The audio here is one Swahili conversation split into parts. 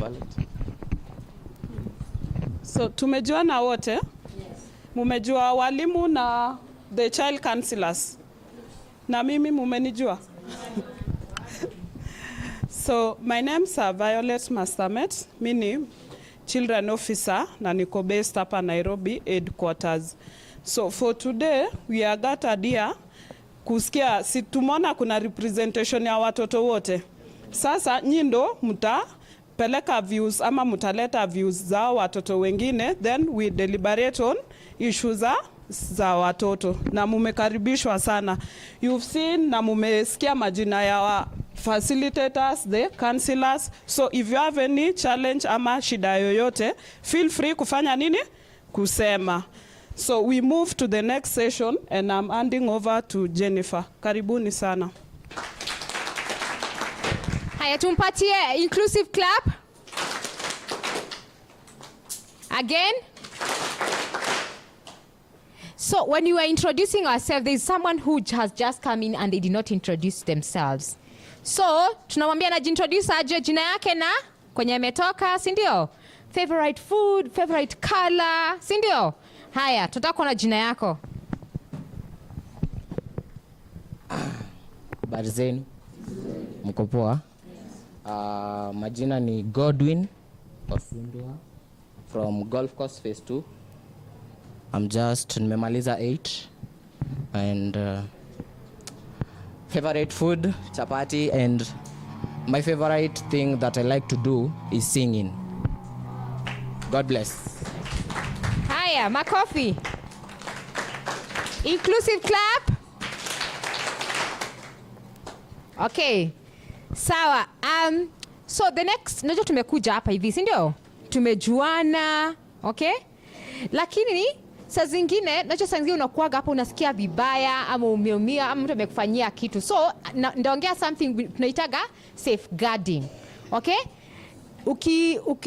Violet. So tumejua na wote? Yes. Mumejua walimu na the child counselors. Na mimi mumenijua? So my name's Violet Mastamet. Mimi children officer na niko based hapa Nairobi headquarters. So for today we are gathered here kusikia, si tumeona kuna representation ya watoto wote. Sasa nyindo mtapeleka views ama mtaleta views za watoto wengine, then we deliberate on issues za watoto, na mumekaribishwa sana. You've seen na mumesikia majina ya facilitators, the counselors. So if you have any challenge ama shida yoyote, feel free kufanya nini? Kusema. So we move to the next session and I'm handing over to Jennifer. Karibuni sana. Haya, tumpatie inclusive clap. Again. So when you are introducing ourselves, there is someone who has just come in and they did not introduce themselves. So tunamwambia anajiintroduce aje, jina yake na kwenye ametoka, si ndio? Favorite food, favorite color, si ndio? Haya, tunataka kuona jina yako. Habari zenu? Mko poa? Majina ni Godwin Osundwa from Golf Course Phase 2. I'm just nimemaliza 8 and favorite food chapati, and my favorite thing that I like to do is singing. God bless. Haya, makofi. Inclusive clap. Okay. Sawa. So the next, najua tumekuja hapa hivi, si ndio? Tumejuana, okay? Lakini saa zingine, najua saa zingine unakuaga hapa unasikia vibaya ama umeumia ama mtu amekufanyia kitu. So ndaongea something tunaitaga safeguarding. Okay?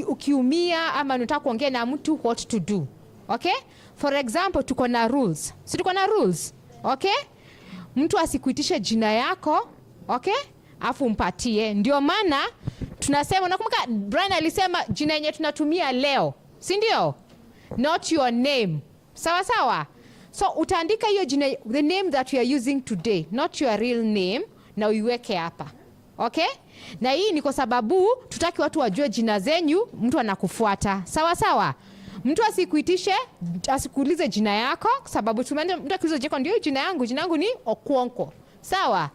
Ukiumia ama unataka kuongea na mtu what to do. Okay? For example, tuko na rules. Si tuko na rules? Okay? Mtu asikuitishe jina yako, okay? Afu mpatie. Ndio maana tunasema, unakumbuka Brian alisema jina yenye tunatumia leo, si ndio? Not your name. Sawa sawa? So utaandika hiyo jina, the name that you are using today, not your real name, na uiweke hapa. Okay? Na hii ni kwa sababu tutaki watu wajue jina zenyu, mtu anakufuata. Sawa sawa? Mtu asikuitishe, asikuulize jina yako, sababu tumeanza mtu akiuliza jina ndio jina yangu ni Okwonko. Sawa?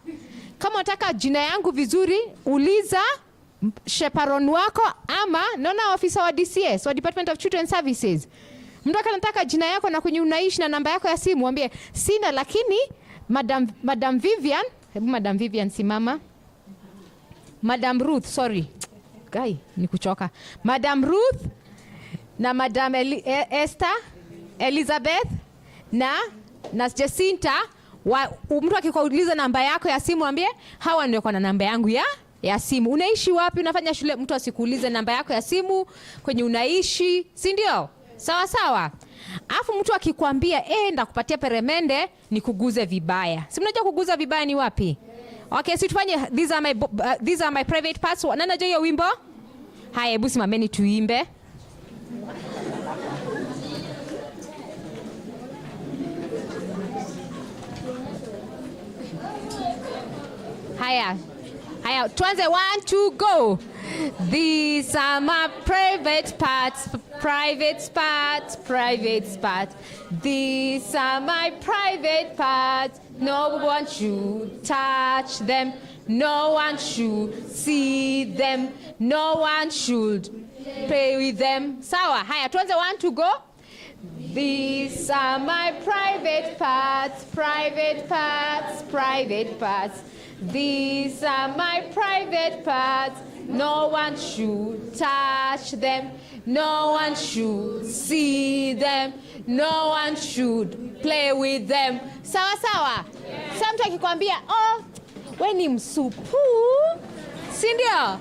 Kama unataka jina yangu vizuri, uliza sheparon wako ama naona ofisa wa DCS, wa Department of Children Services. Mtu anataka jina yako na kwenye unaishi na namba yako ya simu, mwambie sina, lakini Madam Vivian, hebu Madam Vivian simama. Madam Ruth, sorry. Guy, nikuchoka. Madam Ruth na Madam Esther, Elizabeth na Jacinta. Mtu akikuuliza namba yako ya simu, mwambie hawa ndio kwa namba yangu ya simu. Unaishi wapi? Unafanya shule? Mtu asikuulize namba yako ya simu kwenye unaishi, si ndio? Sawa sawa. Afu mtu akikwambia ndakupatia peremende, ni kuguze vibaya. Si mnajua kuguza vibaya ni wapi? Okay, si tufanye these are my private parts. Nani anajua hiyo wimbo? Haya, hebu simameni tuimbe. Haya, tuanze 1 2 go. These are my private parts, private parts, private parts. These are my private parts. No one should touch them. No one should see them. No one should play with them. Sawa. Haya, tuanze 1 2 go. These are my private parts, private parts, private parts. These are my private parts. No one should touch them. No one should see them. No one should play with them. Sawa sawa? Yeah. Sasa mtu akikwambia, we ni msupu, si ndio?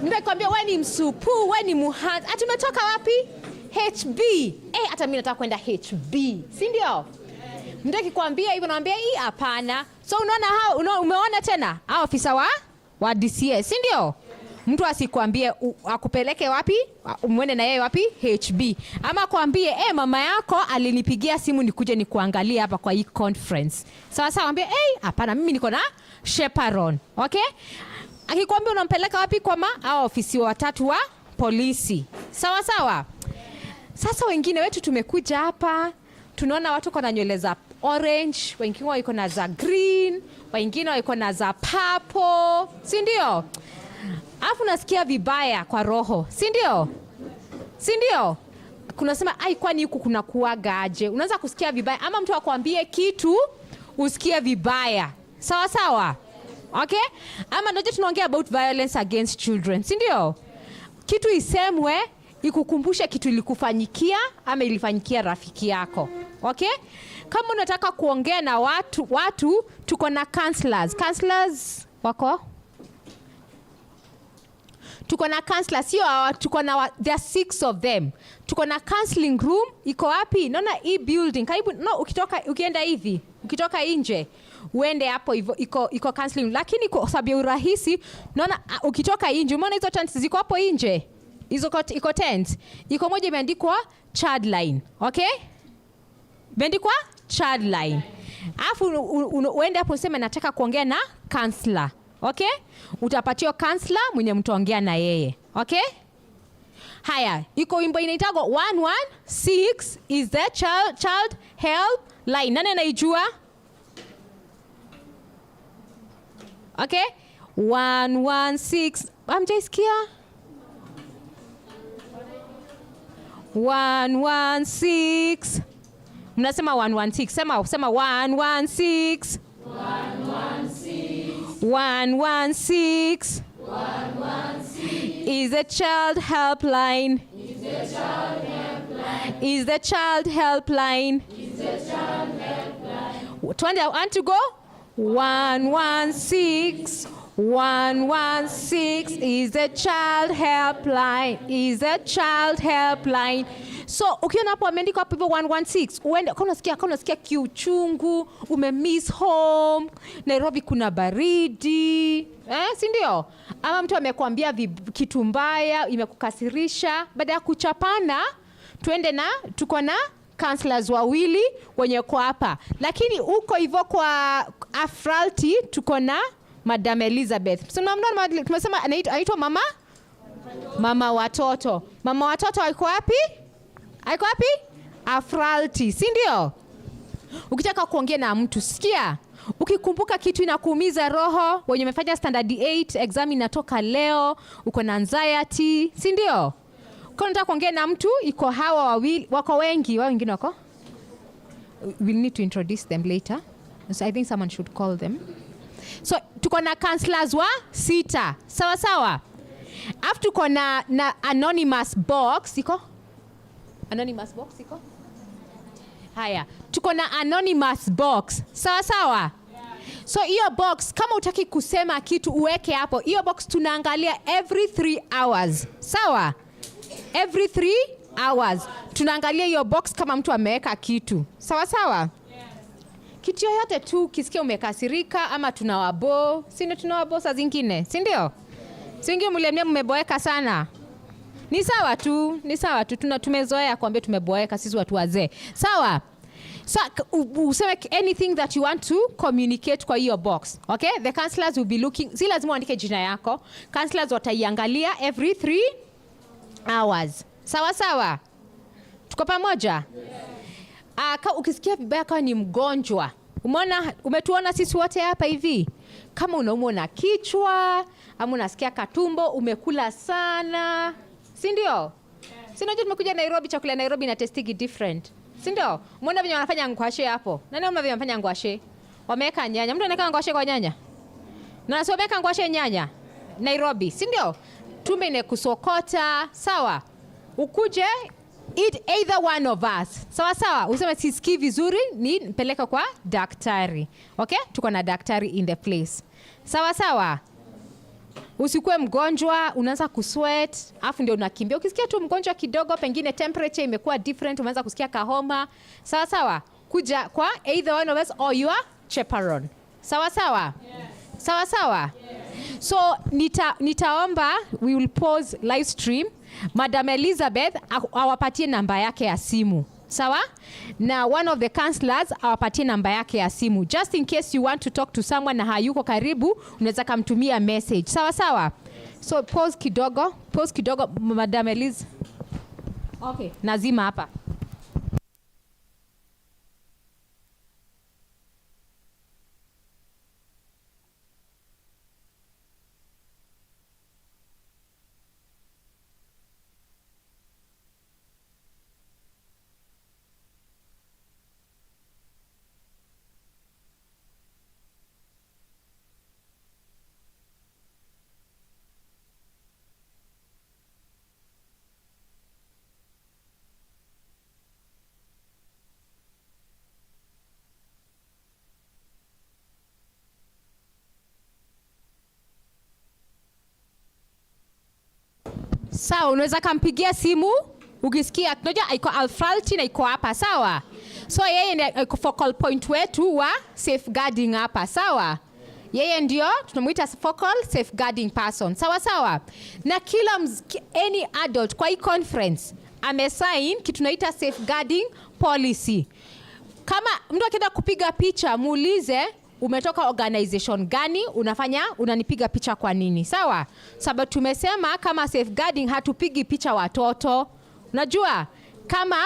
Mtu akikwambia we ni msupu, we ni muhanzi. Ati umetoka wapi? HB. Hata mimi nataka kwenda HB, si ndio? Mtu akikwambia hivyo, naambia hii hapana. So unaona umeona tena hao ofisa wa DCS, si ndio? Mtu asikwambie akupeleke wapi, umwende na yeye wapi, HB. Ama kwambie mama yako alinipigia simu nikuje nikuangalie hapa kwa hii conference. Sawa sawa, ambie hapana, mimi niko na chaperone. Okay? Akikwambia unampeleka wapi, kwa ofisi watatu wa polisi. Sawa sawa. Sasa wengine wetu tumekuja hapa, tunaona watu kuna nywele za orange, wengine wako na za green, wengine wako na za purple, si ndio? Alafu nasikia vibaya kwa roho, si ndio? Si ndio? Kunasema kwani huku kuna kuaga aje? Unaanza kusikia vibaya, ama mtu akwambie kitu usikie vibaya. Sawa sawa? Okay? Ama ndio tunaongea about violence against children, si ndio? Kitu isemwe ikukumbushe kitu ilikufanyikia ama ilifanyikia rafiki yako. Okay? Kama unataka kuongea na watu tuko na counselors. Counselors wako? Tuko na counselors, tuko na there are 6 of them. Tuko na counseling room, iko wapi? Naona hii building. Karibu ukienda hivi, ukitoka nje uende hapo hivyo iko counseling, lakini kwa sababu ya urahisi naona ukitoka nje, umeona hizo tents ziko hapo nje. Hizo iko tent. Iko moja imeandikwa Childline. Okay? Imeandikwa Childline. Alafu uende hapo useme nataka kuongea na counselor. Okay? Utapatiwa counselor mwenye mtaongea na yeye. Okay? Haya, iko wimbo inaitwa 116 is the child help line. Nani anaijua? Okay? 116. Amjaisikia? 116. Mnasema 116. Sema 116. 116 is the child helpline. Is the child helpline. Twende, I want to go. 116 116 is the child helpline. Is the child helpline. So ukiona hapo ameandika hapo 116, uende kama unasikia kiuchungu, umemiss home, Nairobi kuna baridi, si ndio? Ama mtu amekwambia kitu mbaya, imekukasirisha, baada ya kuchapana, tuko na counselors wawili wenye kwa hapa. Lakini uko hivyo kwa Afralty tuko na Madam Elizabeth. So tumesema anaitwa mama watoto. Mama watoto aiko wapi? Aiko wapi? Afralty, si ndio? Ukitaka kuongea na mtu, sikia. Ukikumbuka kitu inakuumiza roho, wenye umefanya standard 8 exam inatoka leo, uko na anxiety, si ndio? Kwa unataka kuongea na mtu, iko hawa wawili, wako wengi, wao wengine wako? We'll need to introduce them later. So I think someone should call them. So tuko na counselors wa 6. Sawa sawa. After tuko na anonymous box, iko? Anonymous box iko? Haya, tuko na anonymous box. Sawa sawa. So hiyo box kama utaki kusema kitu uweke hapo. Hiyo box tunaangalia every 3 hours. Sawa? Every 3 hours tunaangalia hiyo box kama mtu ameweka kitu. Sawa sawa? Kitu yoyote tu kisikia umekasirika ama tunawabo, si ndio tunawabo saa zingine, si ndio? Si wengine mliamia mmeboeka sana. Ni sawa tu, tumezoea kuambia tumeboeka sisi watu wazee. Sawa? So useme anything that you want to communicate kwa hiyo box. Okay? The counselors will be looking, si lazima uandike jina yako. Counselors wataiangalia every 3 hours. Sawa sawa? Tuko pamoja? Yes. Ukisikia vibaya kama ni mgonjwa, umetuona sisi wote hapa hivi, kama unaumwa na kichwa ama unasikia katumbo, umekula sana, si ndio? Si ndio tumekuja Nairobi, chakula Nairobi na testigi different, si ndio? Umeona venye wanafanya ngwashe hapo? Nani umeona venye wanafanya ngwashe? Wameweka nyanya. Mtu anaweka ngwashe kwa nyanya? Na sio wameweka ngwashe nyanya Nairobi, si ndio? Tumbe inekusokota, sawa? Ukuje eat either one of us. Sawa sawa. Useme sisikii vizuri, ni peleka kwa daktari. Okay? Tuko na daktari in the place. Sawa sawa. Usikue mgonjwa, unaanza kusweat, afu ndio unakimbia. Ukisikia tu mgonjwa kidogo, pengine temperature imekuwa different, umeanza kusikia kahoma. Sawa sawa. Kuja kwa either one of us or your chaperone. Sawa sawa. Yeah. Sawa sawa? So nitaomba we will pause live stream. Madam Elizabeth awapatie namba yake ya simu. Sawa? Na one of the counselors awapatie namba yake ya simu. Just in case you want to talk to someone na hayuko karibu, unaweza kumtumia message. Sawa sawa? So pause kidogo, Madam Eliz. Okay, nazima hapa. Sawa, unaweza kumpigia simu ukisikia unajua iko Alfalti na iko hapa, sawa? So yeye ndiye focal point wetu wa safeguarding hapa, sawa? Yeye ndio tunamuita focal safeguarding person, sawa sawa? Na kila any adult kwa hii conference amesign kitu tunaita safeguarding policy. Kama mtu akienda kupiga picha, muulize umetoka organization gani, unanipiga picha kwa nini, sawa? Sababu tumesema kama safeguarding hatupigi picha watoto. Unajua kama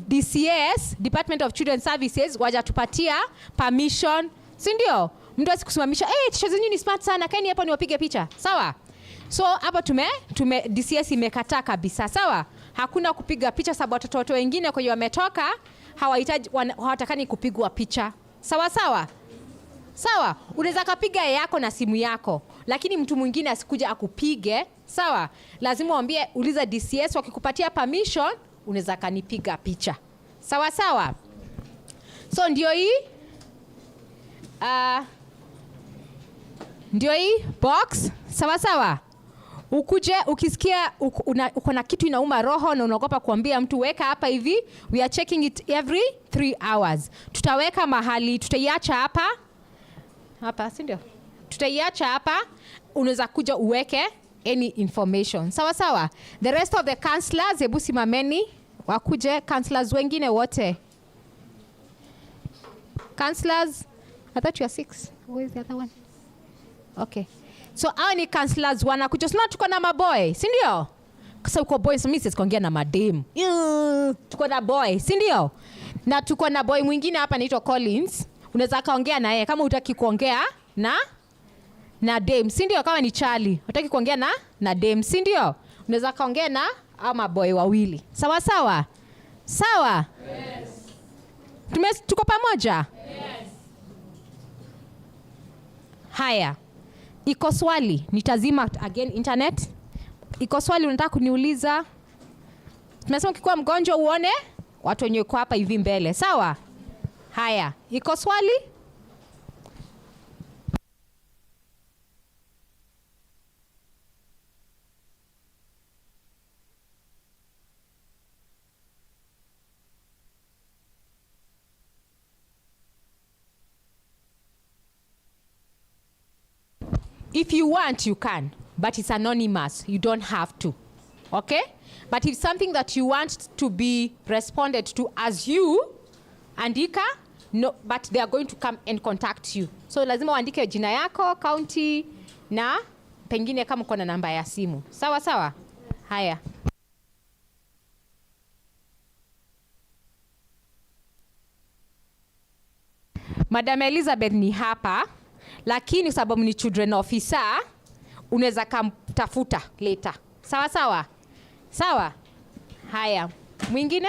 DCS, Department of Children Services, wajatupatia permission, si ndio? Mtu asikusimamisha, teacher zenyu ni smart sana, kaeni hapo niwapige picha, sawa? So hapa DCS imekataa kabisa, sawa? Hakuna kupiga picha sababu watoto wengine kwa hiyo wametoka hawatakani kupigwa picha. Sawa sawa? Sawa, unaweza kupiga yako na simu yako, lakini mtu mwingine asikuja akupige, sawa? Lazima uliza DCS, wakikupatia permission, unaweza kanipiga picha. Sawa sawa? So ndio hii box, sawa sawa? Ukuje ukisikia uko na kitu inauma roho na unaogopa kuambia mtu, weka hapa hivi, we are checking it every 3 hours. Tutaweka mahali, tutaiacha hapa, si ndio? Tutaiacha hapa, unaweza kuja uweke any information. Sawa sawa? The rest of the counselors, hebu simameni wakuje, counselors wengine wote. Counselors, I thought you are 6. Where is the other one? Okay. So hao ni counselors wanakuja. Sina tuko na maboy, si ndio? Kasa uko boy, so mimi sikuongea na madem. Tuko na boy, si ndio? Na tuko na boy mwingine hapa anaitwa Collins. Unaweza kaongea na yeye kama hutaki kuongea na dem, si ndio? Kama ni Charlie, hutaki kuongea na dem, si ndio? Unaweza kaongea na ama boy wawili. Sawa sawa? Sawa? Yes. Tuko pamoja? Yes. Haya. Iko swali, nitazima again internet. Iko swali unataka kuniuliza? Tumesema ukikuwa mgonjwa uone watu wenye uko hapa hivi mbele, sawa? Haya, iko swali? If you want, you can, but it's anonymous. You don't have to, okay? But if something that you want to be responded to as you, andika, no, but they are going to come and contact you. So lazima uandike jina yako, county, na pengine kama uko na namba ya simu. Sawa sawa? Haya. Madam Elizabeth ni hapa. Lakini sababu ni children officer, unaweza kumtafuta later. Sawa sawa? Sawa? Haya. Mwingine?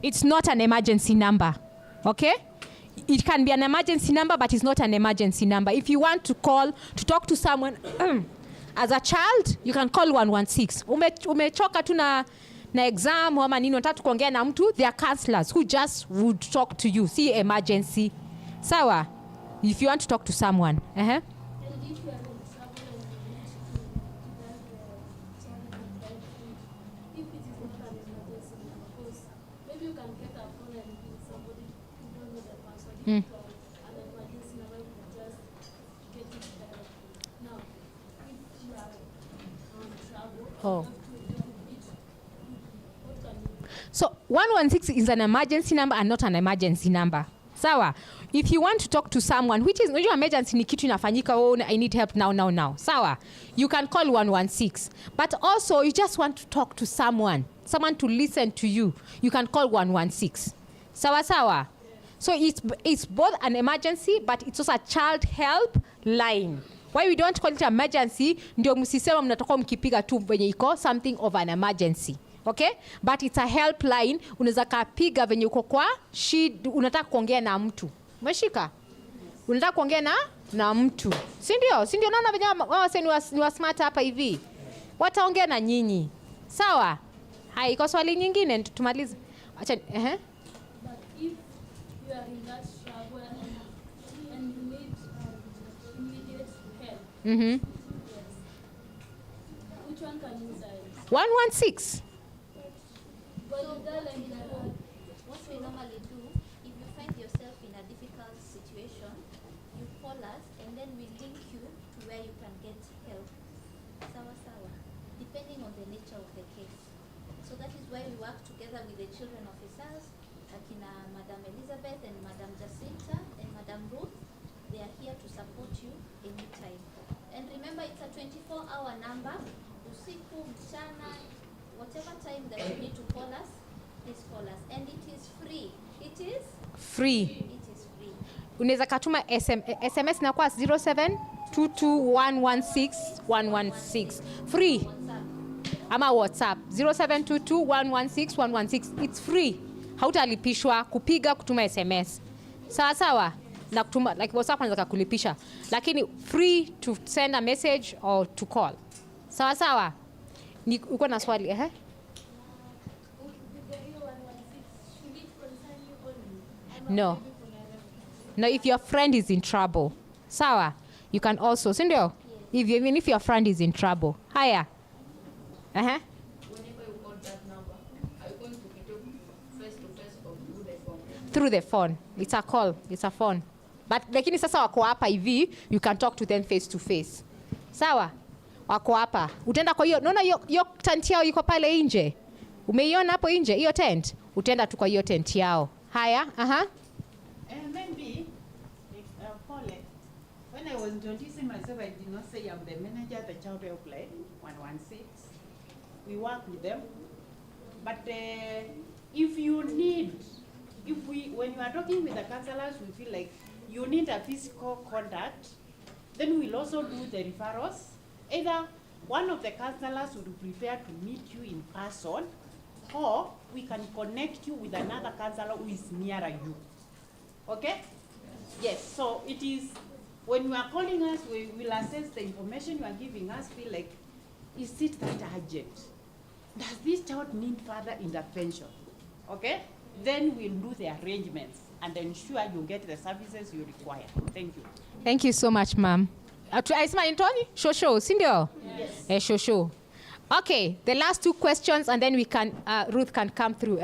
It's not an emergency number. Okay? It can be an emergency number, but it's not an emergency number. If you want to call, to talk to someone as a child, you can call 116. Umechoka tu na exam ama nini, unataka kuongea na mtu, there are counselors who just would talk to you. See emergency. Sawa? If you want to talk to someone. Oh. So 116 is an emergency number and not an emergency number. Sawa. If you want to talk to someone, which is unajua emergency ni kitu inafanyika, oh, I need help now. Sawa. You can call 116. But also you just want to talk to someone to listen to you. You can call 116. Sawa. So it's both an emergency, but it's also a child help line. Why we don't call it emergency, ndio msisema mnatoka mkipiga tu venye iko something of an emergency. Okay? But it's a helpline. Unaweza kapiga venye uko kwa shida, unataka kuongea na mtu. Umeshika? Unataka kuongea na mtu. Si ndio? Unaona venye wao ni wa smart hapa hivi. Wataongea na nyinyi. Sawa? Hai, iko swali nyingine tumalize. Acha But if you are in that struggle and you need immediate help, yes, which one can you dial? 116. But you dial and you dial. What we normally do, if you find yourself in a difficult situation, you call us and then we link you to where you can get help. Sawa, depending on the nature of the case. So that is why we work together with the children officers, like Madam Elizabeth and Madam Jacinta and Madam Ruth. They are here to support you anytime. And remember, it's a 24-hour number. Usiku, mchana, whatever time that you need to call us, please call us. And it is free. It is Free. It is free. Unaweza katuma SMS na kwa 0722116116. Free. Ama WhatsApp 0722116116. It's free. Hautalipishwa kupiga kutuma SMS. Sawa. Na kutuma like WhatsApp unaweza kulipisha. Lakini free to send a message or to call. Sawa. Ni uko na swali With the real 116, should it concern you only? No. No, if your friend is in trouble. Sawa. You can also, si ndio? Even if your friend is in trouble. Haya. Whenever you call that number, are you going to be talking face to face or through the phone? Through the phone. It's a call. It's a phone. But lakini sasa wako hapa hivi, you can talk to them face to face. Sawa? Wako hapa. Utaenda kwa hiyo, unaona hiyo tent yao iko pale nje. Umeiona hapo nje hiyo tent? Utaenda tu kwa hiyo tent yao. Haya, Maybe, Paul, when I was introducing myself, I did not say I'm the manager at the child helpline 116. We work with them. But if you need, when you are talking with the counselors, we feel like you need a physical contact, then we'll also do the referrals. Either one of the counselors would prepare to meet you in person, or we can connect you with another counselor who is nearer you. Okay? Yes, so it is, when you are calling us, we will assess the information you are giving us, feel like, is it that urgent? Does this child need further intervention? Okay? Then we'll do the arrangements and ensure you get the services you require. Thank you. Thank you so much, ma'am. Aisma Intoni? Shosho, si ndio? Yes. Shosho. Okay, the last two questions and then we can, Ruth can come through.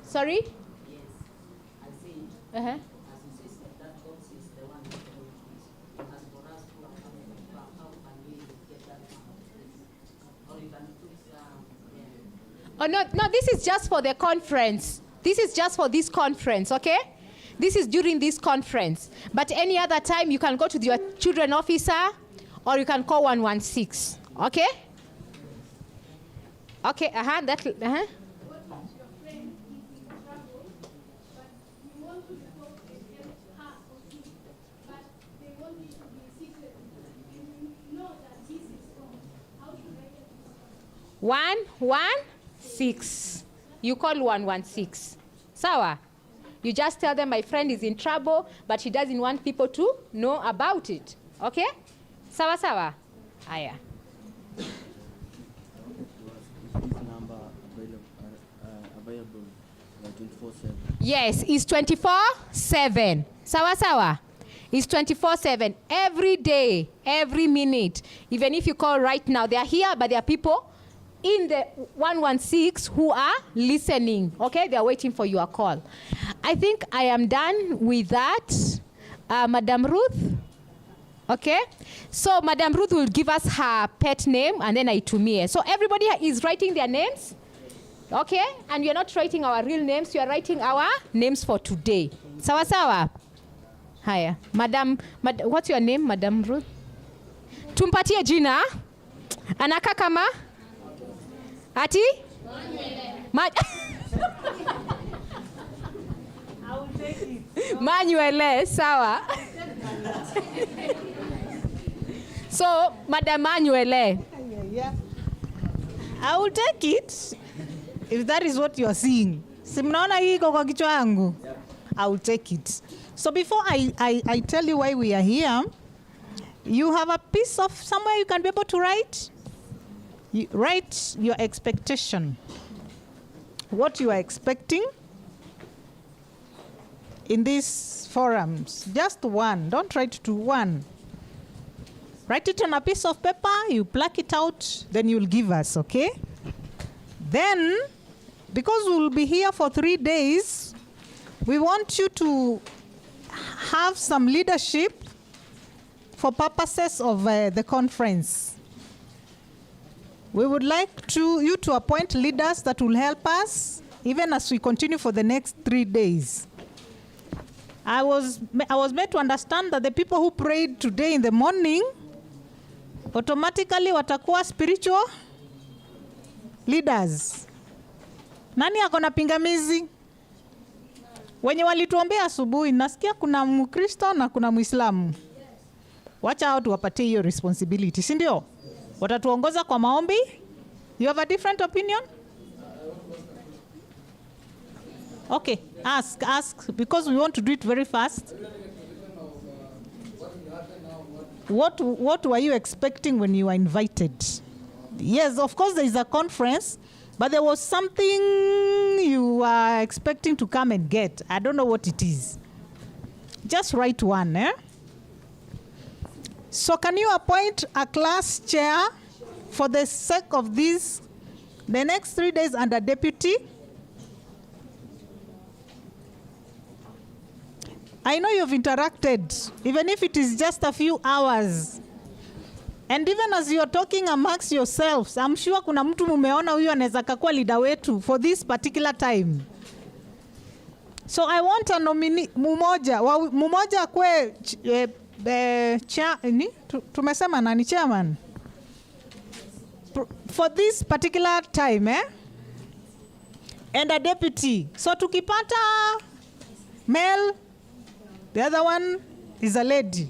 Sorry? Yes, I see. As you say, that box is the one that as for us who are coming from, how can we get that or you can put Oh no, this is just for the conference. This is just for this conference, okay? This is during this conference. But any other time you can go to your children officer or you can call 116. Okay? Okay, But they want it to be secret. You know that this is wrong. How should I get this? 116. You call 116. Sawa? You just tell them my friend is in trouble, but she doesn't want people to know about it. Okay? Sawa? Aya. Is this number available 24/7? Yes, it's 24/7. Sawa? It's 24/7. Every day, every minute. Even if you call right now, they are here, but there are people in the 116 who are listening. Okay, they are waiting for your call. I think I am done with that. Madam Ruth. Okay, so Madam Ruth will give us her pet name and then Aitumie. So everybody is writing their names. Okay, and you're not writing our real names, you are writing our names for today. Sawa sawa? Haya. What's your name, Madam Ruth? Tumpatie jina. Anaka kama? Ati? Manuele, sawa. So, Madam Manuele. Yeah. I will take it if that is what you are seeing. Simnaona hii kwa kichwa yangu. I will take it. So before I tell you why we are here, you have a piece of somewhere you can be able to write. You write your expectation. What you are expecting in these forums. Just one. Don't write to one. Write it on a piece of paper, you pluck it out, then you'll give us, okay? Then, because we'll be here for 3 days, we want you to have some leadership for purposes of the conference. We would like you to appoint leaders that will help us, even as we continue for the next 3 days. I was made to understand that the people who prayed today in the morning automatically watakuwa spiritual leaders. Nani ako na pingamizi? Wenye walituombea asubuhi, nasikia kuna Mkristo na kuna Muislamu. Wacha hao tuwapatie hiyo responsibility, si ndio? Watatuongoza kwa maombi. You have a different opinion? Okay, ask because we want to do it very fast. What were you expecting when you were invited? Yes, of course there is a conference, but there was something you were expecting to come and get. I don't know what it is. Just write one, eh? So can you appoint a class chair for the sake of this, the next 3 days under deputy? I know you've interacted, even if it is just a few hours. And even as you're talking amongst yourselves, I'm sure kuna mtu mumeona huyu anaweza kakua leader wetu for this particular time. So I want a nominee, mumoja kwe, tumesema nani chairman? For this particular time, eh? And a deputy. So tukipata male, the other one is a lady,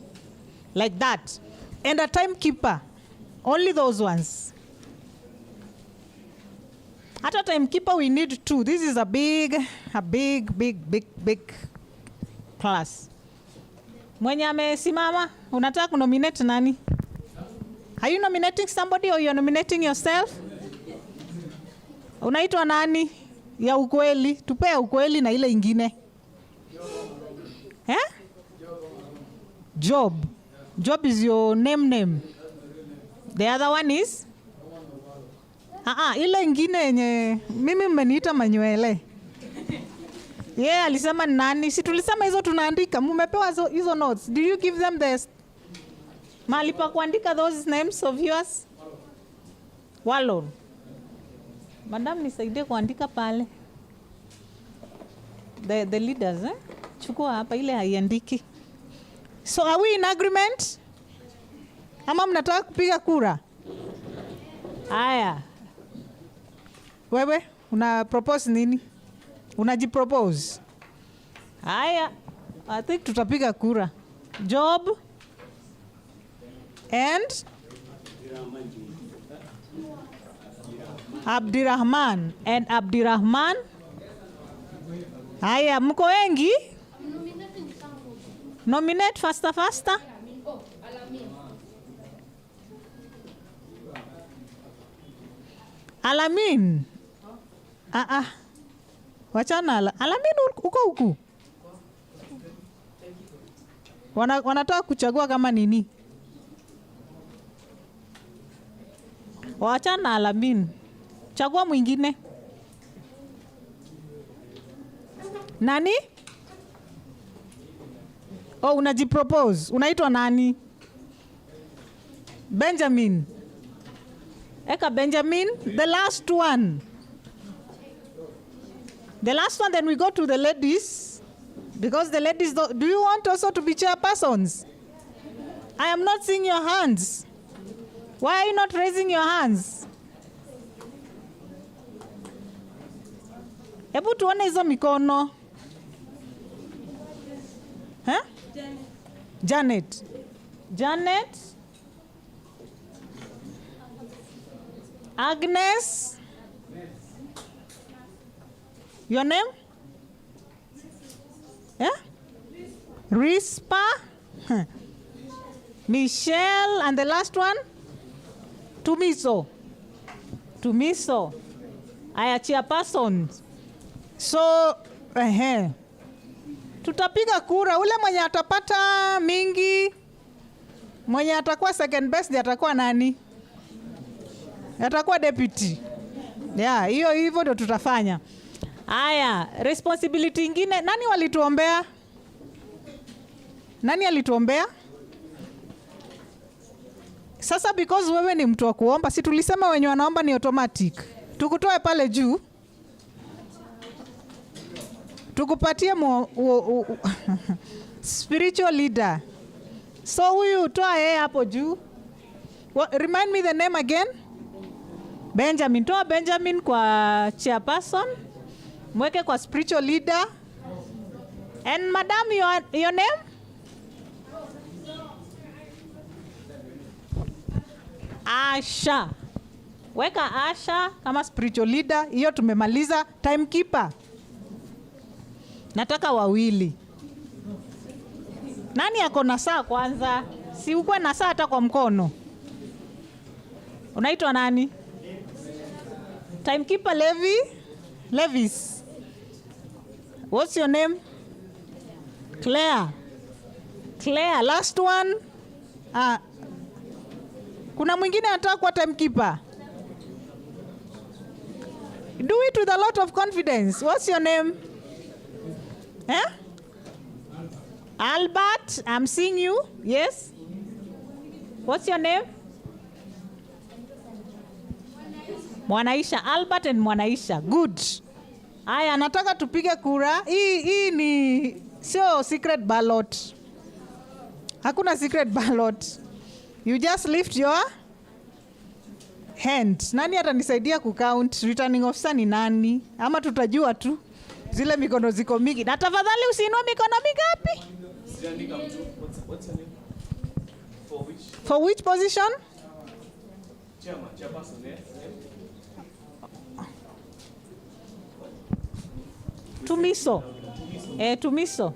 like that. And a timekeeper, only those ones. At a timekeeper, we need 2. This is a big class. Mwenye amesimama, unataka kunominate nani? Are you nominating somebody or you are nominating yourself? Unaitwa nani? Ya ukweli, tupea ukweli na ile ingine. Eh? Job. Job is your name. The other one is? Ile ingine yenye mimi mmeniita Manuele. Yeah, alisema nani? Si tulisema hizo tunaandika. Mumepewa hizo notes. Did you give them the mahali pa kuandika those names of yours? Wallon. Madam, nisaidie kuandika pale. The leaders, eh? Chukua hapa ile haiandiki. So are we in agreement? Ama mnataka kupiga kura? Haya. Wewe una propose nini? Unajipropose? Haya. I think tutapiga kura. Job and Abdirahman and Abdirahman. Haya, mko wengi? Nominate faster. Alamin. Wachana Alamin uko huku. Wanataka kuchagua kama nini? Wachana Alamin. Chagua mwingine. Nani? Oh, unajipropose. Unaitwa nani? Benjamin. Eka Benjamin, the last one. The last one, then we go to the ladies. Because the ladies, do you want also to be chairpersons? I am not seeing your hands. Why are you not raising your hands? Hebu tuone hizo mikono. Huh? Janet. Janet. Agnes. Your name? Yeah? Rispa. Michelle. And the last one? Tumiso. Tumiso. Aya, chairperson. So, tutapiga kura. Ule mwenye atapata mingi, mwenye atakuwa second best, atakuwa nani? Atakuwa deputy. Yeah, hiyo hivyo ndio tutafanya. Aya, responsibility ingine. Nani walituombea? Nani alituombea? Sasa because wewe ni mtu wa kuomba, si tulisema wenye wanaomba ni automatic. Tukutoe pale juu. Tukupatie spiritual leader. So huyu toa yeye hapo juu. Remind me the name again. Benjamin. Toa Benjamin kwa chairperson. Mweke kwa spiritual leader. And madam, your name? Asha. Weka Asha kama spiritual leader. Hiyo tumemaliza. Timekeeper. Nataka wawili. Nani ako na saa kwanza? Si ukwe na saa hata kwa mkono. Unaitwa nani? Timekeeper Levis. What's your name? Claire. Last one. Kuna mwingine anataka kuwa timekeeper. Do it with a lot of confidence. What's your name? Eh? Albert, I'm seeing you. Yes? What's your name? Mwanaisha. Albert and Mwanaisha. Good. Aya, nataka tupige kura. Hii ni sio secret ballot. Hakuna secret ballot. You just lift your hand. Nani atanisaidia kucount? Returning officer ni nani? Ama tutajua tu zile mikono ziko mingi. Na tafadhali usiinue mikono mingapi? What's your name? For which position? Chairperson, yeah. Tumiso. Tumiso.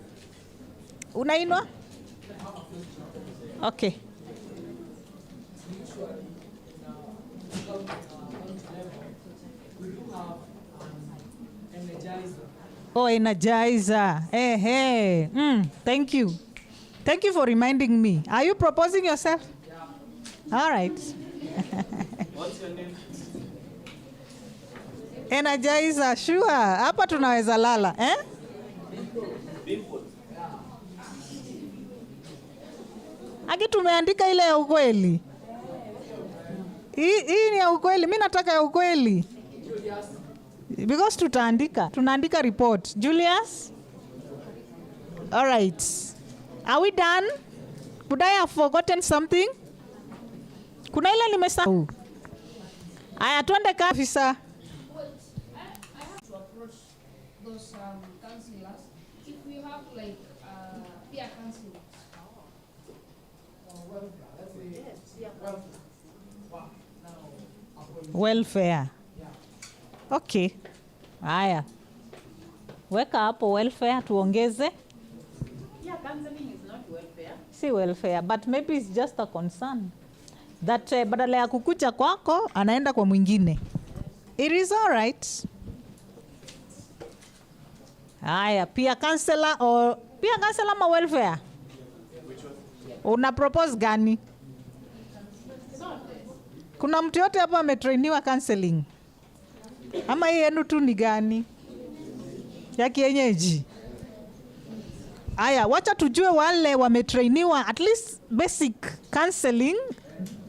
Unainua? Okay. Oh, Energizer. Hey. Thank you. Thank you for reminding me. Are you proposing yourself? Yeah. All right. What's your name? Energizer, sure. Hapa tunaweza lala, eh? Aki tumeandika ile ya ukweli. Hii ni ya ukweli. Mimi nataka ya ukweli. Because tunaandika report. Julius? All right. Are we done? Could I have forgotten something? Kuna ile nimesahau. Aya, tuende ka officer. I have to approach those councillors if we have like peer councillors. Welfare. Okay. Haya. Weka hapo welfare tuongeze. Yeah, counseling is not welfare. Si welfare, but maybe it's just a concern that badala ya kukuja kwako anaenda kwa mwingine. It is all right. Haya, pia counselor ma welfare. Una propose gani? Kuna mtu yote hapa ametrainiwa counseling? Ama hii yenu tu ni gani? Ya kienyeji. Aya, wacha tujue wale wametrainiwa at least basic counseling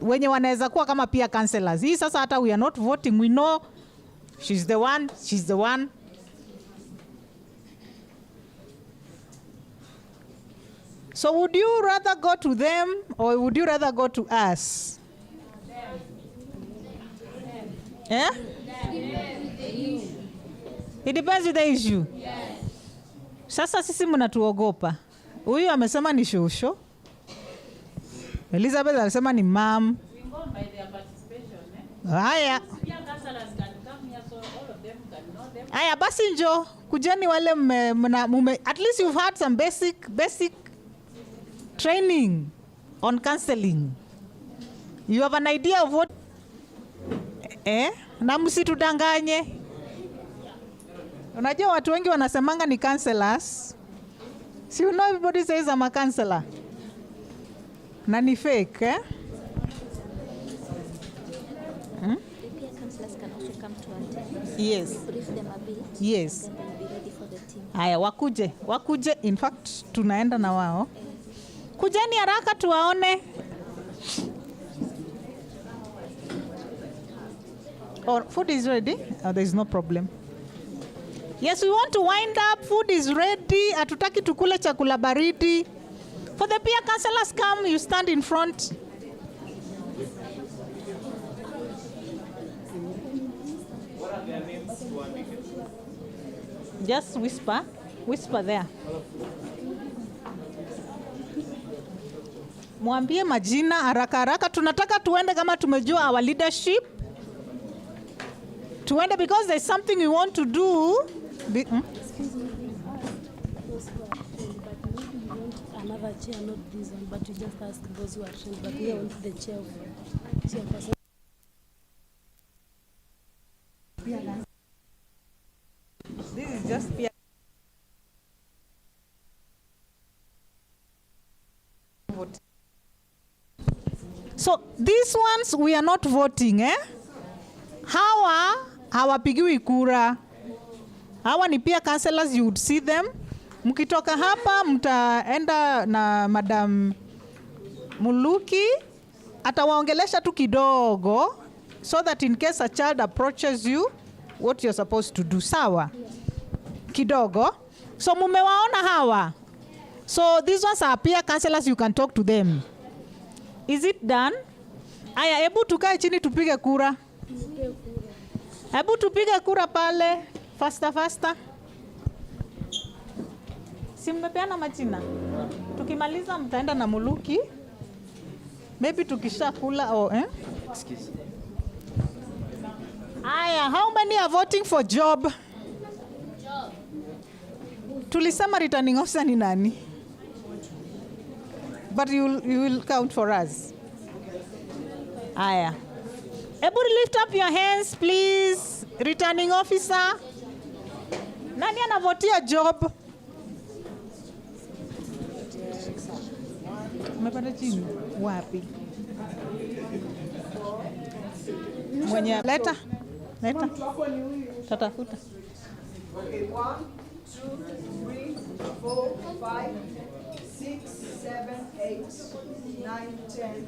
wenye wanaweza kuwa kama pia counselors. Hii sasa hata we are not voting, we know she's the one. So would you rather go to them or would you rather go to us? Yeah? It depends with the issue. Sasa sisi mnatuogopa. Huyu amesema ni shosho. Elizabeth alisema ni mom. Haya. Haya basi njo kujeni wale at least you've had some basic training on counseling. You have an idea of what na msitudanganye. Unajua watu wengi wanasemanga ni counselors. So you know everybody says I'm a counselor. Na ni fake, eh? The peer counselors can also come to attend. Yes. Brief them a bit. Yes. Then they'll be ready for the team. Haya wakuje. In fact tunaenda na wao. Kujeni haraka tuwaone. Or food is ready? Oh, there is no problem. Yes, we want to wind up. Food is ready. Hatutaki tukule chakula baridi. For the peer counselors come, you stand in front. What are their names to indicate? Just whisper there. Mwambie majina haraka haraka. Tunataka tuende kama tumejua our leadership. Tuende because there's something we want to do. Excuse me, those who are trained, but maybe you want another chair, not this one, but you just ask those who are trained, but we want the chairperson. This is just peer. So these ones we are not voting, eh? Hawa hawapigiwi kura. Hawa ni pia counselors, you would see them. Mkitoka hapa mtaenda na Madam Muluki, atawaongelesha tu kidogo so that in case a child approaches you what you're supposed to do. Sawa? Kidogo. So mumewaona hawa. So these ones are peer counselors, you can talk to them. Is it done? Aya, hebu tukae chini tupige kura. Hebu tupige kura pale. Faster. Si mmepeana majina? Tukimaliza mtaenda na Muluki. Maybe tukisha kula or Excuse. Aya, how many are voting for job? Tulisema returning officer ni nani? But you will count for us. Aya. Ebu lift up your hands please. Returning officer. Nani anavotia job? Umepata chini? Wapi? Mwenye leta. Tatafuta. Okay, 1, 2, 3, 4, 5, 6, 7, 8, 9, 10,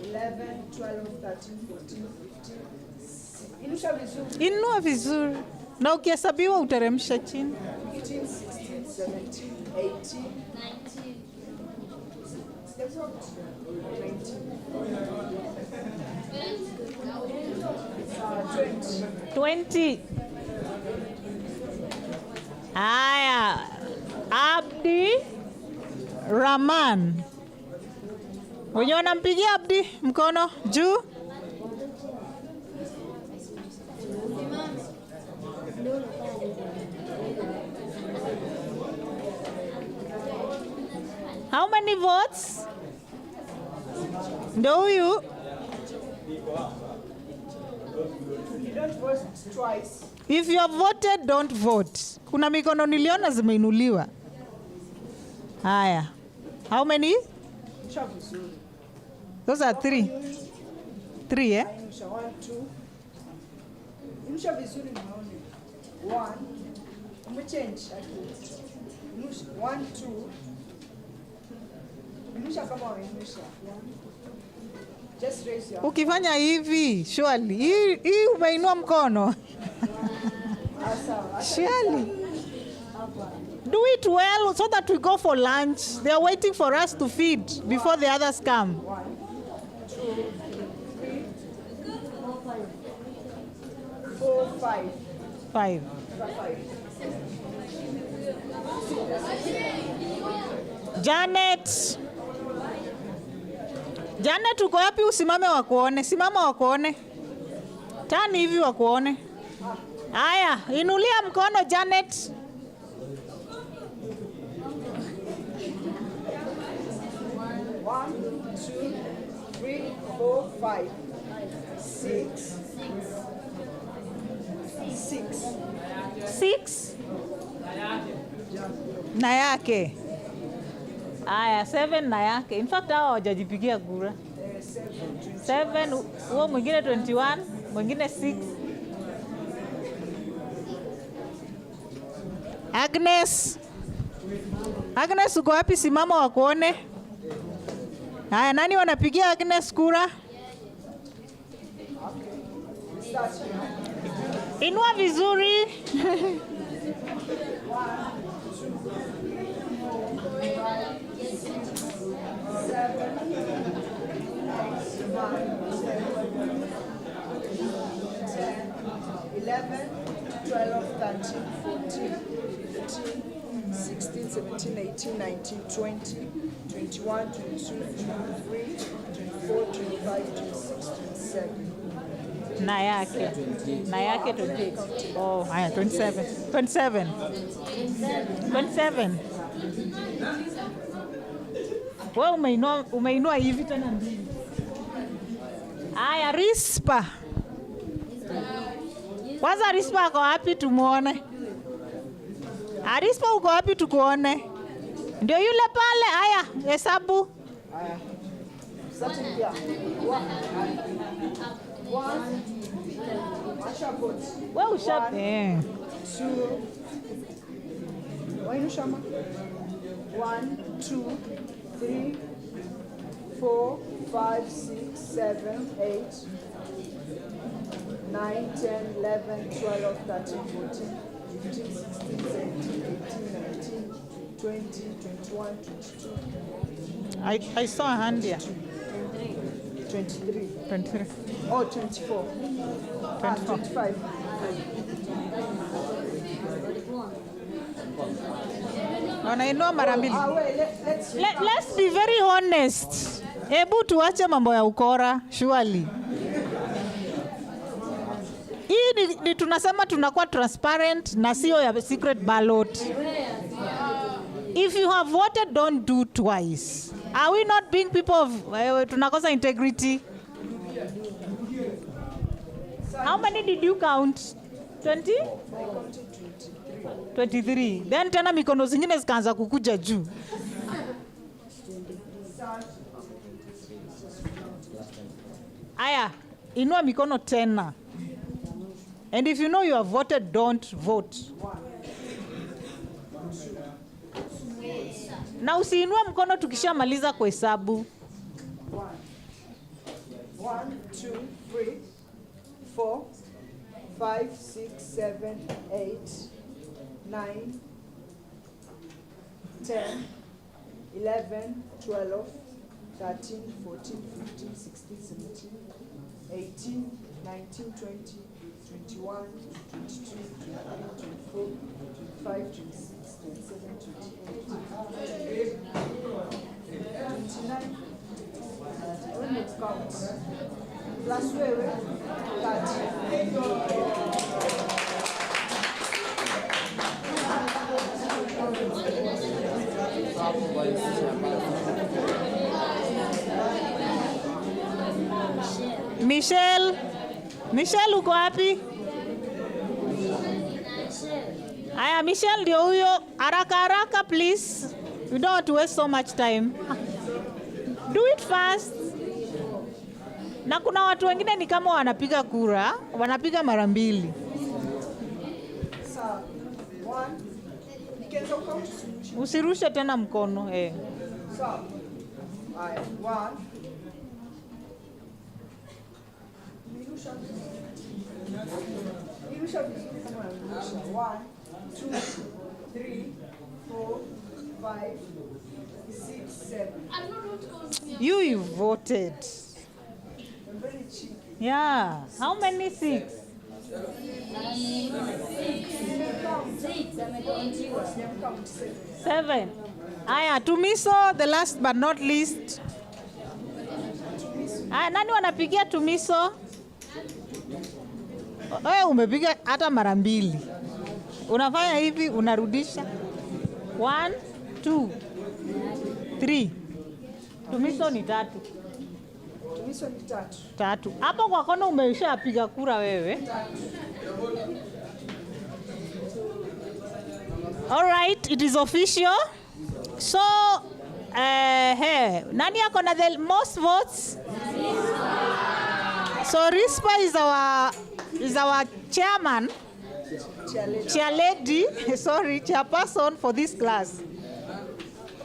11, 12, 13, 14, 15. Inusha vizuri. Inua vizuri. Na ukihesabiwa uteremsha chini. 15, 16, 17, 18, 20. Aya. Abdi Rahman. Wenye wanampigia Abdi mkono juu. How many votes? Ndio huyu. You don't vote twice. If you have voted, don't vote. Kuna mikono niliona zimeinuliwa. Haya. How many? Those are 3. 3, eh? 1, 2, Inusha vizuri muone. 1. Umechange ati. Inusha 1 2. Inusha kama unainusha. Just raise your. Ukifanya hivi, surely. Hii umeinua mkono. Surely. Do it well so that we go for lunch. They are waiting for us to feed before the others come. 1 2 3 4 5. 5. 5. Janet. Janet, uko wapi? Usimame wakuone. Simama wakuone. Tani hivi wakuone. Haya, inulia mkono Janet. One, two, 3, 4, 5, 6, 6. 6. Na yake. Aya, 7 na yake. In fact, hawa hawajajipigia kura. 7, huo mwingine 21, mwingine 6. Agnes. Agnes, uko wapi? Simama wakuone. Haya, nani wanapigia Agnes kura? Inua vizuri. Eleven, 12, 13, 14, 15, 16, 17, 18, 19, 20, 21, 22, 23, 24, 25, 26, 27. Na yake. Na yake 28. Oh, haya 27. 27. 27. Wewe umeinua hivi tena mbili. Haya, Rispa. Kwanza Rispa ako wapi tumuone? Rispa uko wapi tukuone? Ndio yule pale. Haya, hesabu. Haya. Starting here. 1. Masha put. Wewe ushape. 2. Wainu shama. 1, 2, 3, 4, 5, 6, 7, 8, 9, 10, 11, 12, 13, 14, 15, 16, 17, 18, 19, 20, 21, 22. I saw a hand here. 23. 23. Oh, 24. 25. Wanainua mara mbili. Let's Let's be very honest. Hebu tuache mambo ya ukora, surely. Hii ni tunasema tunakuwa transparent na sio ya secret ballot. If you have voted, don't do twice. Are we not being people of tunakosa integrity? How many did you count? 20? 23. Then tena mikono zingine zikaanza kukuja juu. Aya, inua mikono tena. And if you know you have voted, don't vote. Na usiinua mkono tukishamaliza kuhesabu. 1, 2, 3, 4, 5, 6, 7, 8, 9, 10, 11, 12, 13, 14, 15, 16, 17, 18, 19, 20, 21, 22, 23, 24, 25, 26, 27, 28, 29. When it counts. Plus wewe 30. Michelle uko wapi? Aya, Michelle ndio huyo. Haraka haraka please. We don't want to waste so much time. Do it fast. Na kuna watu wengine ni kama wanapiga kura, wanapiga mara mbili. Sawa. 1. Nikianza count solution. Usirushe tena mkono. Sawa. Haya, 1. Nirusha vizuri kama unarusha. 1, 2, 3, 4, 5, 6, 7. You voted. I'm very cheeky. Yeah. How many 6? 7. Aya, Tumiso, the last but not least. Aya, nani wanapigia Tumiso? Wewe umepiga hata mara mbili. Unafanya hivi, unarudisha. 1, 2, 3. Tumiso ni 3. Tumiso ni 3. 3. Hapo kwa kono umeshapiga kura wewe. All right, it is official. So, nani ako na the most votes? So Rispa is our chairman, chairperson for this class.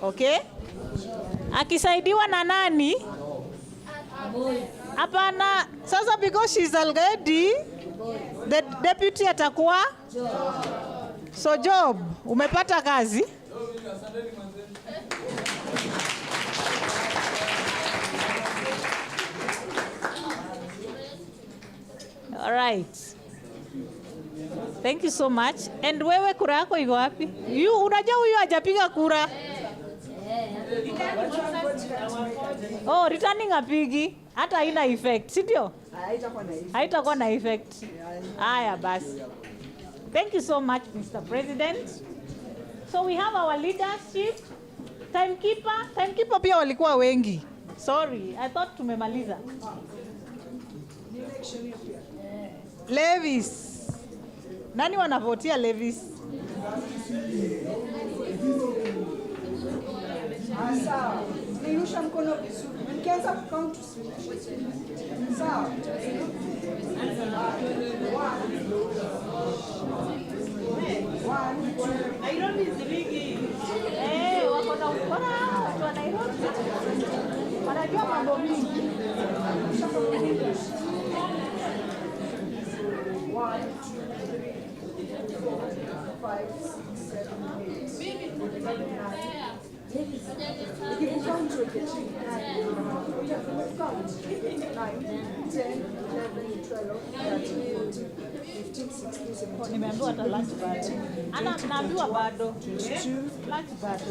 Okay? Akisaidiwa na nani? Hapana, sasa because she's already the deputy atakuwa so Job, umepata kazi? All right. Thank you so much. And wewe kura yako iko wapi? Unajua huyu hajapiga kura. Oh, returning apigi. Hata haina effect, si ndio? Haitakuwa na effect. Haya basi. Thank you so much, Mr. President. So we have our leadership. Timekeeper pia walikuwa wengi. Sorry, I thought tumemaliza. Levis. Nani wanavotia Levis? Sawa. Nirusha mkono vizuri. Nikianza count sawa. 1. Nairobi is big. Wako na watu wa Nairobi. Wanajua mambo mingi. 1, 2, 3, 4, 5, 6, 7, 8. Ukikount weke chini. 9, 10, 11, 12, 13, 14, 15, 16, 17. Nimeambiwa hata lunch bado. Ana naambiwa bado. Lunch bado.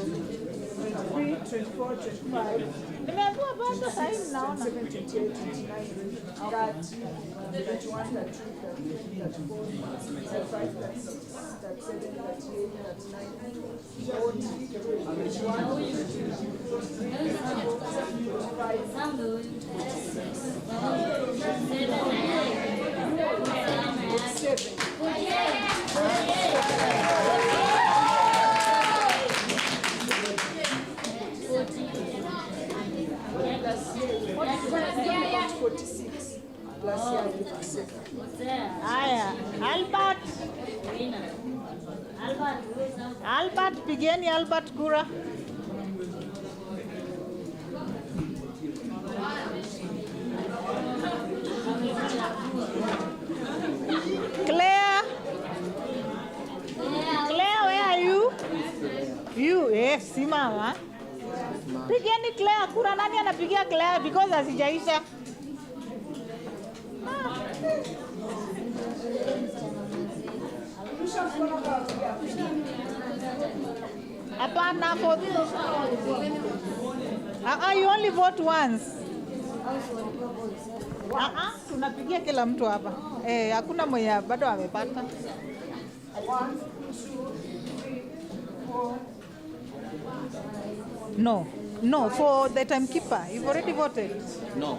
23, 24, 25. Nimeambiwa bado sasa hivi naona. 27, 28, 29, 30, 31, 32, 33, 34, 35, 36, 37, 38, 39, 40, 41, 46 plus Haya, Albert, pigeni Albert kura. Claire, where are you? Simama. Pigeni Claire kura. Nani anapigia Claire because asijaisha? Hapana, you only vote once. Tunapigia kila mtu hapa. Hakuna mwenye bado amepata. 1, 2, 3, 4. No, for the timekeeper. You've already voted. No.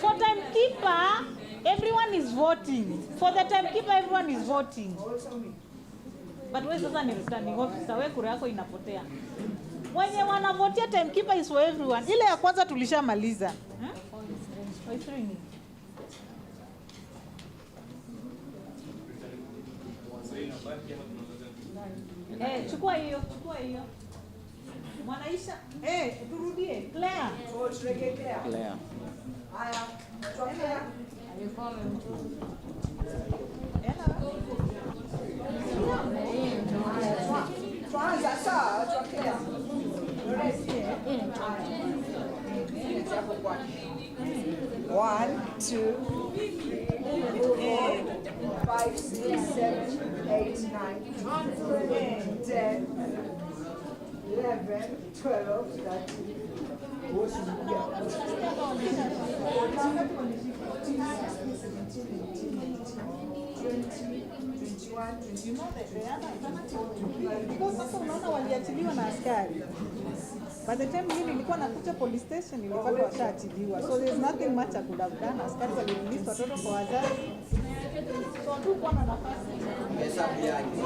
For timekeeper, everyone is voting. For the timekeeper, everyone is voting. But wewe sasa ni returning officer, wewe kura yako inapotea. Wenye wanavotia timekeeper is for everyone. Ile ya kwanza tulishamaliza. Chukua hiyo. Mwanaisha. Turudie. Claire. Turejee Claire. Claire. Haya, tuongea. Tuanza sawa, tuongea. One, 2, 5, 6, 7, 8, 9, 10, 11, 12, 13. Because sasa unaona waliachiliwa na askari. By the time mimi nilikuwa nakuja police station nilipata washaachiliwa. So there's nothing much I could have done. Askari walirelease watoto kwa wazazi. So tu kwa na nafasi. Hesabu yake.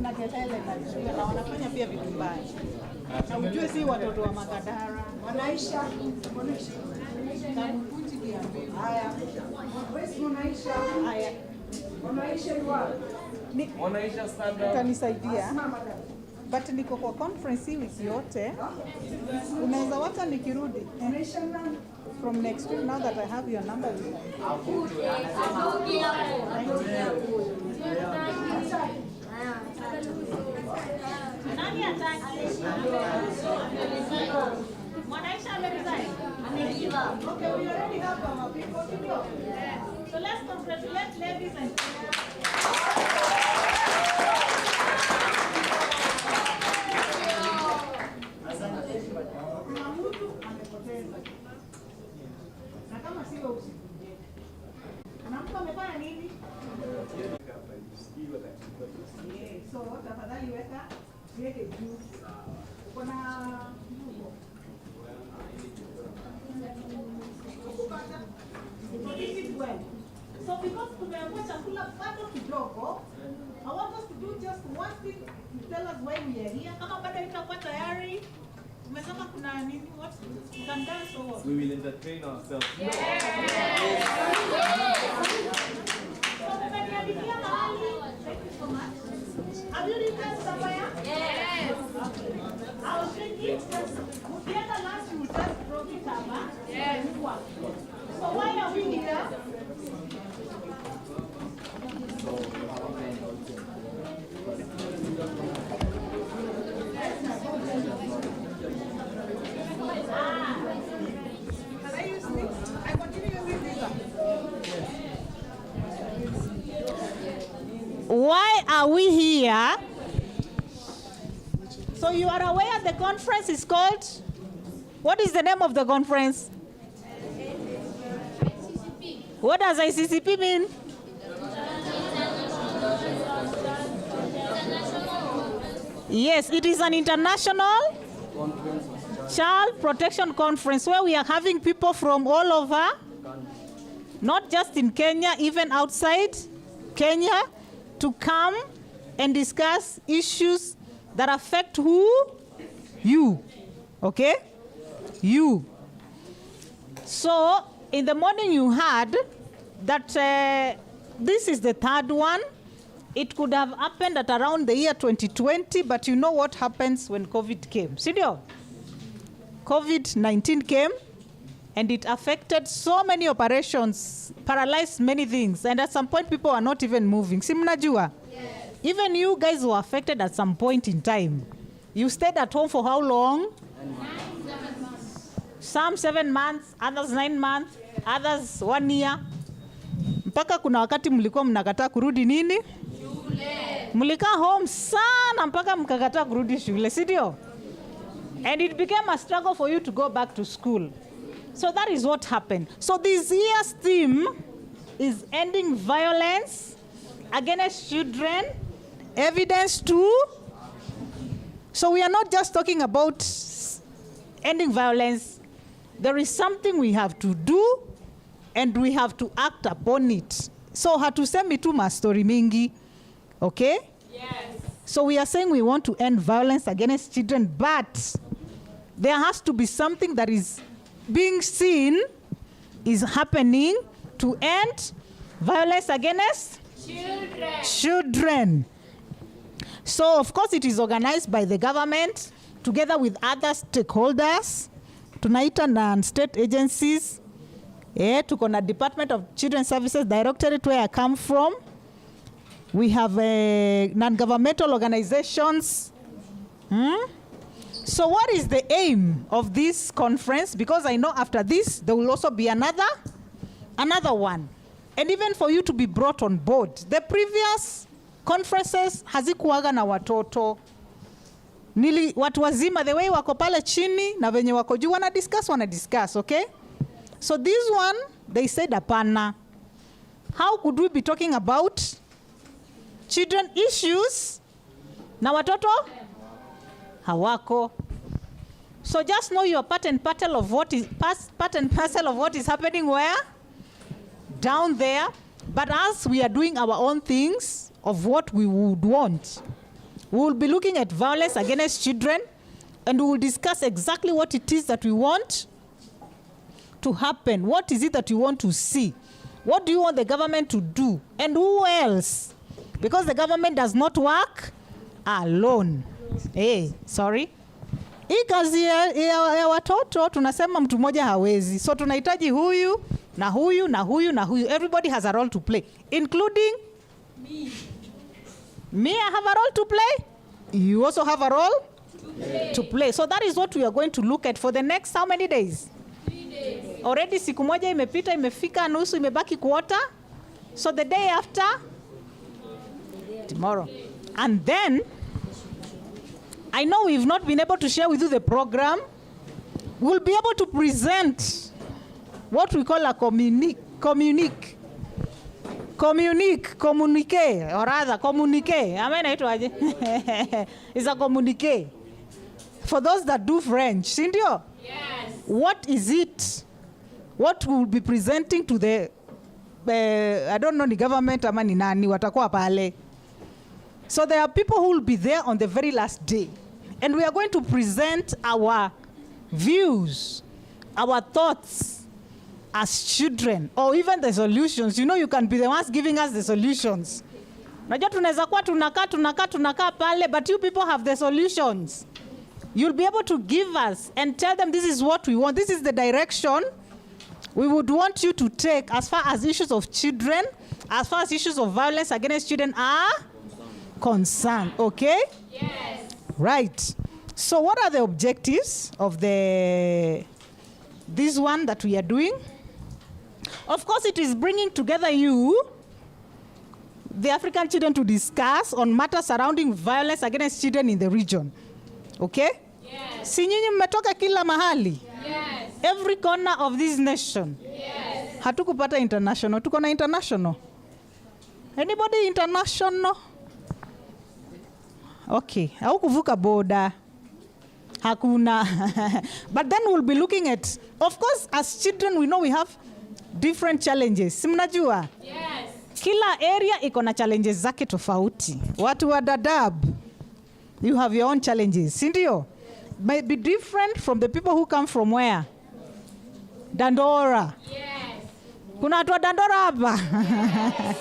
Na kelele na wanafanya pia vitu mbaya. Na ujue si watoto wa Makadara. Wanaisha. Haya. Wanaisha. Haya. Wanaisha yuwa. Wanaisha stand up. Utanisaidia. But niko kwa conference hii wiki yote. Unaweza wacha nikirudi. From next week, now that I have your number. Nani ataki? Mwanaisha ameresign? Okay, we already have our people to go. So let's congratulate ladies and na kama sio usikuje. Na mtu amefanya nini? So tafadhali weke juu. Kuna so because tumeamua chakula bado kidogo, I want us to do just one thing to tell us why we are here. Kama bado itakuwa tayari, umesema kuna nini? What? You can dance or what? We will entertain ourselves. So umeniandikia mahali. Thank you so much. Have you written somewhere? Yes. Okay. I was thinking, the other last you just brought it up, huh? Yes. So why are we here? Why are we here? So you are aware the conference is called? What is the name of the conference? What does ICCP mean? Yes, it is an international child protection conference where we are having people from all over, not just in Kenya, even outside Kenya, to come and discuss issues that affect who? You. Okay? You. So, in the morning you heard that this is the third one. It could have happened at around the year 2020, but you know what happens when COVID came. Sindio? COVID-19 came, and it affected so many operations, paralyzed many things, and at some point people are not even moving. Si mnajua? Yes. Even you guys were affected at some point in time. You stayed at home for how long? 7 months. Some 7 months, others 9 months, others 1 year. Mpaka kuna wakati mlikuwa mnakataa kurudi nini? Shule. Mlikaa home sana mpaka mkakataa kurudi shule, si ndio? And it became a struggle for you to go back to school. So that is what happened. So this year's theme is ending violence against children, evidence to. So we are not just talking about ending violence. There is something we have to do and we have to act upon it. So hatusemi tu mastori mingi. Okay? Yes. So we are saying we want to end violence against children, but there has to be something that is being seen is happening to end violence against children. So of course it is organized by the government together with other stakeholders. Tunaita na state agencies. Tuko na Department of Children's Services Directorate where I come from. We have non-governmental organizations. So what is the aim of this conference? Because I know after this, there will also be another one. And even for you to be brought on board. The previous conferences hazikuwaga na watoto. Watu wazima, the way wako pale chini, na venye wako juu, wana discuss, okay? So this one, they said apana. How could we be talking about children issues na watoto hawako? So just know your part and parcel of what is happening where? Down there. But as we are doing our own things of what we would want, we will be looking at violence against children, and we will discuss exactly what it is that we want to happen. What is it that you want to see? What do you want the government to do? And who else? Because the government does not work alone. Sorry. Hii kazi ya watoto tunasema mtu mmoja hawezi. So tunahitaji huyu na huyu na huyu na huyu. Everybody has a role to play, including me. Me, I have a role to play. You also have a role to play. So that is what we are going to look at for the next how many days? 3 days. Already siku moja imepita, imefika nusu, imebaki quarter. So the day after? Tomorrow. And then, I know we've not been able to share with you the program. We'll be able to present what we call a communique, or rather, communique. It's a communique. For those that do French, Cindy? Yes. What is it? What we'll be presenting to the, I don't know, the government, amani nani, watakuwa pale. So there are people who will be there on the very last day. And we are going to present our views, our thoughts as children, or even the solutions. You know, you can be the ones giving us the solutions. Najua tunaweza kuwa tunakaa pale, but you people have the solutions. You'll be able to give us and tell them this is what we want. This is the direction we would want you to take as far as issues of children, as far as issues of violence against children are concerned. Okay? Yes. Right. So what are the objectives of this one that we are doing? Of course, it is bringing together you, the African children, to discuss on matters surrounding violence against children in the region. Okay? Yes. Si nyinyi mmetoka kila mahali? Yes. Every corner of this nation? Yes. Hatukupata international. Tuko na international? Anybody international? Okay. Haukuvuka boda. Hakuna. But then we'll be looking at, of course, as children, we know we have different challenges. Si mnajua? Yes. Kila area iko na challenges zake tofauti. Watu wa Dadaab, you have your own challenges. Si ndio? Might be different from the people who come from where? Dandora. Yes. Kuna watu wa Dandora hapa? Yes.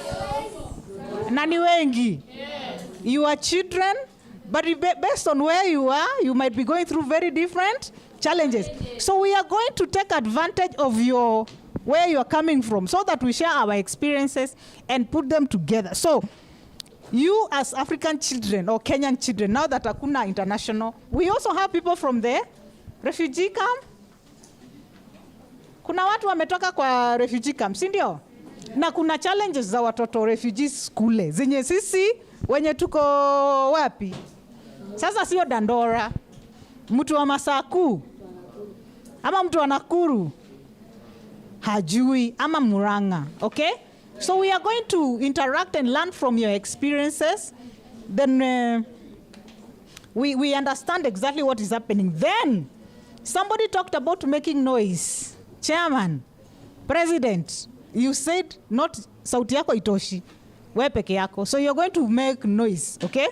Nani wengi? Yes. You are children, but based on where you are, you might be going through very different challenges. So we are going to take advantage of where you are coming from so that we share our experiences and put them together. So you as African children or Kenyan children, now that hakuna international, we also have people from the refugee camp. Kuna watu wametoka kwa refugee camp, si ndio? Na kuna challenges za watoto refugees skule. Zenye sisi wenye tuko wapi? Sasa sio Dandora. Mtu wa Masaku. Ama mtu wa Nakuru. Hajui ama Murang'a. Okay? So we are going to interact and learn from your experiences. Then we understand exactly what is happening. Then somebody talked about making noise. Chairman, President, you said not sauti yako itoshi. We peke yako. So you're going to make noise, okay?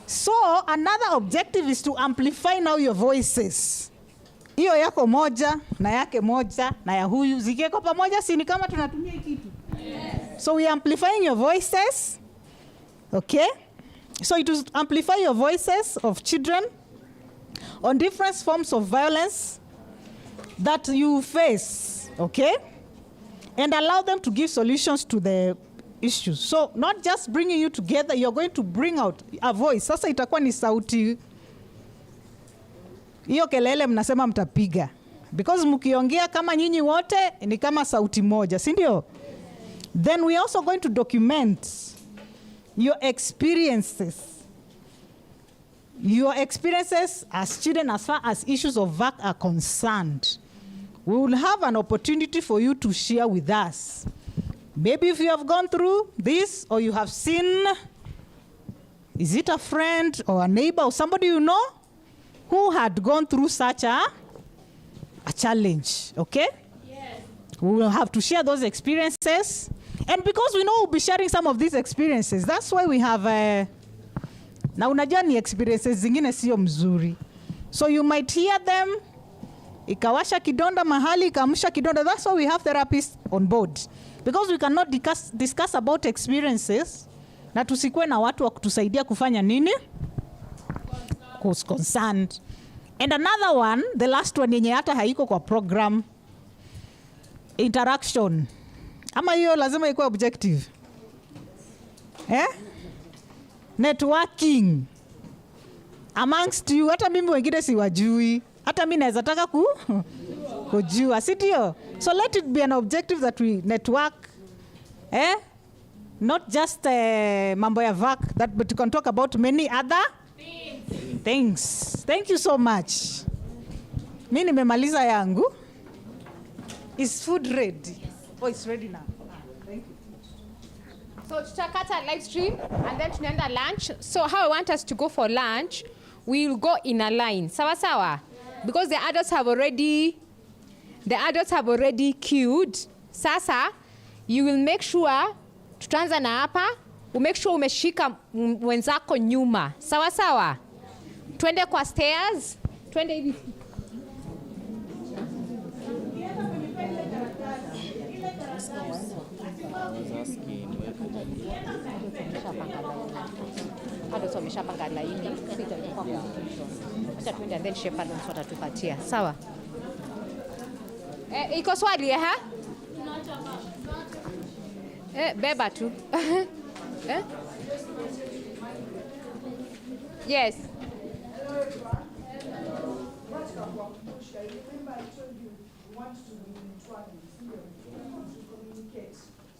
So another objective is to amplify now your voices. Hiyo yako moja na yake moja na ya huyu zikiwekwa pamoja, si ni kama tunatumia hii kitu? So we are amplifying your voices. Okay? So it will amplify your voices of children on different forms of violence that you face, okay? And allow them to give solutions to the issues. So not just bringing you together, you're going to bring out a voice. Sasa itakuwa ni sauti. Hiyo kelele mnasema mtapiga. Because mkiongea kama nyinyi wote ni kama sauti moja, si ndio? Then we are also going to document your experiences. Your experiences as children as far as issues of VAC are concerned. We will have an opportunity for you to share with us. Maybe if you have gone through this or you have seen, is it a friend or a neighbor or somebody you know who had gone through such a challenge, okay? Yes. We will have to share those experiences. And because we know we'll be sharing some of these experiences, that's why we have na unajua ni experiences zingine sio mzuri. So you might hear them, ikawasha kidonda mahali, ikaamsha kidonda. That's why we have therapists on board. Because we cannot discuss about experiences na tusikuwe na watu wa kutusaidia kufanya nini? Concerned. And another one, the last one yenye hata haiko kwa program, interaction. Ama hiyo lazima ikuwe objective. Networking amongst you. Hata mimi wengine siwajui. Hata mimi naweza taka kujua, si ndio? So let it be an objective that we network. Not just mambo ya VAC, but we can talk about many other things. Thank you so much. Mimi nimemaliza yangu. Is food ready? Oh, it's ready now. Thank you. So tutakata live stream and then tunaenda lunch. So how I want us to go for lunch, we will go in a line. Sawa sawa? Because the adults have already queued. Sasa, you will make sure tutaanza na hapa, make sure umeshika wenzako nyuma. Sawa sawa? Twende kwa stairs. Twende hivi. Adults wameshapanga laini, sasa itakuwa confusion. Acha tuende and then shepherd watatupatia. Sawa? Iko swali ha? Beba tu. Yes.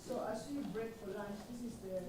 So as you break for lunch, this is the